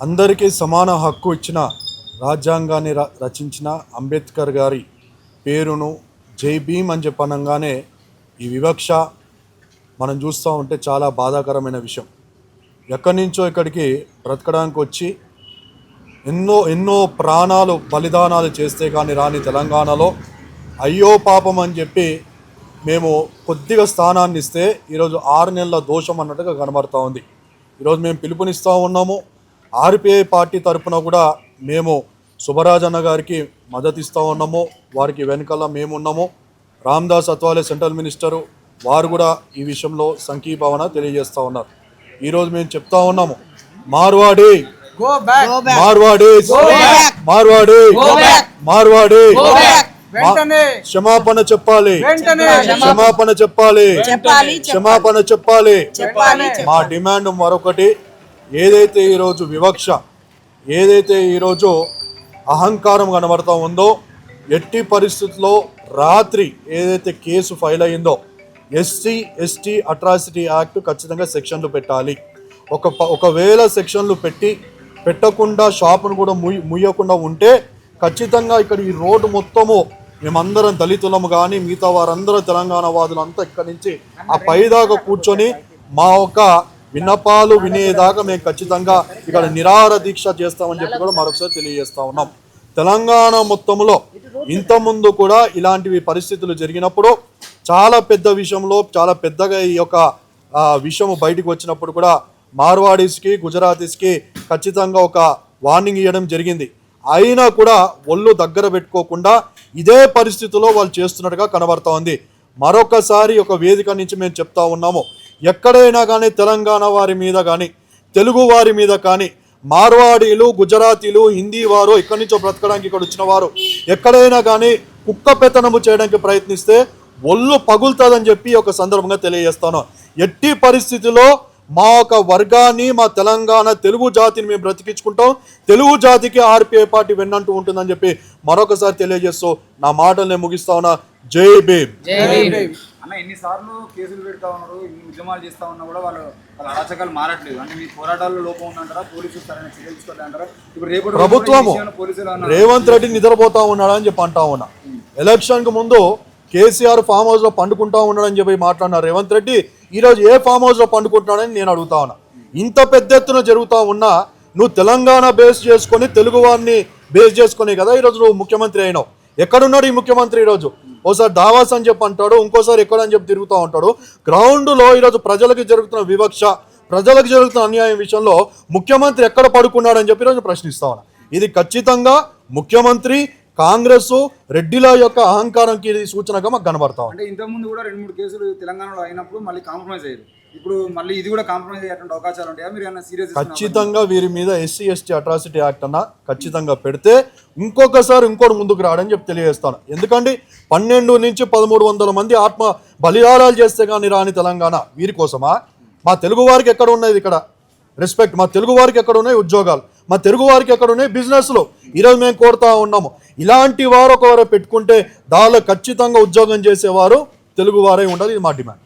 అందరికీ సమాన హక్కు ఇచ్చిన రాజ్యాంగాన్ని రచించిన అంబేద్కర్ గారి పేరును జై భీమ్ అని చెప్పనంగానే ఈ వివక్ష మనం చూస్తూ ఉంటే చాలా బాధాకరమైన విషయం. ఎక్కడి నుంచో ఇక్కడికి బ్రతకడానికి వచ్చి ఎన్నో ప్రాణాలు బలిదానాలు చేస్తే కానీ రాని తెలంగాణలో అయ్యో పాపం అని చెప్పి మేము కొద్దిగా స్థానాన్ని ఇస్తే ఈరోజు 6 నెలల దోషం అన్నట్టుగా కనబడుతూ ఉంది. ఈరోజు మేము పిలుపునిస్తూ ఉన్నాము. ఆర్పిఐ పార్టీ తరఫున కూడా మేము సుబ్బరాజ్ అన్న గారికి మద్దతు ఇస్తూ ఉన్నాము. వారికి వెనకాల మేము ఉన్నాము. రామ్దాస్ అత్వాలే సెంట్రల్ మినిస్టరు వారు కూడా ఈ విషయంలో సంఘీభావన తెలియజేస్తూ ఉన్నారు. ఈరోజు మేము చెప్తా ఉన్నాము, మార్వాడి మార్వాడి మార్వాడి మార్వాడి క్షమాపణ చెప్పాలి, క్షమాపణ చెప్పాలి, క్షమాపణ చెప్పాలి. మా డిమాండ్ మరొకటి, ఏదైతే ఈరోజు వివక్ష, ఏదైతే ఈరోజు అహంకారం కనబడుతూ ఉందో, ఎట్టి పరిస్థితుల్లో రాత్రి ఏదైతే కేసు ఫైల్ అయ్యిందో SC/ST అట్రాసిటీ యాక్ట్ ఖచ్చితంగా సెక్షన్లు పెట్టాలి. ఒకవేళ సెక్షన్లు పెట్టకుండా షాపును కూడా ముయ్యకుండా ఉంటే ఖచ్చితంగా ఇక్కడ ఈ రోడ్డు మొత్తము మేమందరం దళితులము కానీ మిగతా వారందరూ తెలంగాణ వాదులంతా ఇక్కడి నుంచి ఆ పైదాకా కూర్చొని మా యొక్క విన్నపాలు వినేదాకా మేము ఖచ్చితంగా ఇక్కడ నిరాహార దీక్ష చేస్తామని చెప్పి కూడా మరొకసారి తెలియజేస్తా ఉన్నాం. తెలంగాణ మొత్తంలో ఇంతకుముందు కూడా ఇలాంటివి పరిస్థితులు జరిగినప్పుడు చాలా పెద్ద విషయంలో చాలా పెద్దగా ఈ యొక్క విషయం బయటకు వచ్చినప్పుడు కూడా మార్వాడీస్కి గుజరాతీస్కి ఖచ్చితంగా ఒక వార్నింగ్ ఇవ్వడం జరిగింది. అయినా కూడా ఒళ్ళు దగ్గర పెట్టుకోకుండా ఇదే పరిస్థితిలో వాళ్ళు చేస్తున్నట్టుగా కనబడతా ఉంది. మరొకసారి ఒక వేదిక నుంచి మేము చెప్తా ఉన్నాము, ఎక్కడైనా కానీ తెలంగాణ వారి మీద కానీ తెలుగు వారి మీద కానీ మార్వాడీలు గుజరాతీలు హిందీ వారు ఎక్కడి నుంచో బ్రతకడానికి ఇక్కడ వచ్చిన వారు ఎక్కడైనా కానీ కుక్క పెత్తనము చేయడానికి ప్రయత్నిస్తే ఒళ్ళు పగులుతుందని చెప్పి ఒక సందర్భంగా తెలియజేస్తాను. ఎట్టి పరిస్థితిలో మా ఒక వర్గాన్ని, మా తెలంగాణ తెలుగు జాతిని మేము బ్రతికించుకుంటాం. తెలుగు జాతికి ఆర్పిఐ పార్టీ వెన్నంటూ ఉంటుందని చెప్పి మరొకసారి తెలియజేస్తూ నా మాటలు నేను ముగిస్తా ఉన్నా. జై భీమ్. అన్న, ఎన్నిసార్లు కేసులు పెడతా ఉన్నారు, ఇన్ని ఉద్యమాలు చేస్తా ఉన్నా కూడా వాళ్ళ అరాచకాలు మారట్లేదు. అంటే మీ పోరాటాల్లో లోపం ఉందంటారా? పోలీసులు సరైన చర్యలు తీసుకోవాలంటారా? ఇప్పుడు రేపు ప్రభుత్వము రేవంత్ రెడ్డి నిద్రపోతా ఉన్నాడని చెప్పి అంటా ఉన్నా. ఎలక్షన్కి ముందు కేసీఆర్ ఫామ్ హౌస్లో పండుకుంటా ఉన్నాడని చెప్పి మాట్లాడినారు. రేవంత్ రెడ్డి ఈరోజు ఏ ఫామ్ హౌస్లో పండుకుంటున్నాడని నేను అడుగుతా ఉన్నా. ఇంత పెద్ద ఎత్తున జరుగుతూ ఉన్నా నువ్వు తెలంగాణ బేస్ చేసుకొని తెలుగు వారిని బేస్ చేసుకునే కదా ఈరోజు నువ్వు ముఖ్యమంత్రి అయినావు. ఎక్కడున్నాడు ఈ ముఖ్యమంత్రి? ఈరోజు ఓసారి దావాస్ అని చెప్పి అంటాడు, ఇంకోసారి ఎక్కడని చెప్పి తిరుగుతూ ఉంటాడు. గ్రౌండ్లో ఈరోజు ప్రజలకు జరుగుతున్న వివక్ష, ప్రజలకు జరుగుతున్న అన్యాయం విషయంలో ముఖ్యమంత్రి ఎక్కడ పడుకున్నాడని చెప్పి ఈరోజు ప్రశ్నిస్తా ఉన్నా. ఇది ఖచ్చితంగా ముఖ్యమంత్రి కాంగ్రెస్ రెడ్డిల యొక్క అహంకారంకి సూచనగా మాకు కనబడతాం. అంటే ఇంతకుముందు కూడా 2-3 కేసులు తెలంగాణలో అయినప్పుడు మళ్ళీ కాంప్రమైజ్ అయ్యారు. ఇప్పుడు మళ్ళీ ఇది కూడా కాంప్రమైజ్ అయ్యేటువంటి అవకాశాలు ఉంటాయా? మీరు ఏమైనా సీరియస్? ఖచ్చితంగా వీరి మీద SC/ST అట్రాసిటీ యాక్ట్ అన్న ఖచ్చితంగా పెడితే ఇంకొకసారి ముందుకు రావడని చెప్పి తెలియజేస్తాను. ఎందుకంటే 12 నుంచి 1300 మంది ఆత్మ బలిదానాలు చేస్తే కానీ రాని తెలంగాణ వీరి కోసమా? మా తెలుగు వారికి ఎక్కడ ఉన్నది ఇక్కడ రెస్పెక్ట్? మా తెలుగు వారికి ఎక్కడ ఉన్నాయి ఉద్యోగాలు? మా తెలుగు వారికి ఎక్కడ ఉన్నాయి బిజినెస్లు? ఈరోజు మేము కోరుతా ఉన్నాము, ఇలాంటి వారు ఒకవారు పెట్టుకుంటే దానిలో ఖచ్చితంగా ఉద్యోగం చేసేవారు తెలుగు వారే ఉండాలి. ఇది మా డిమాండ్.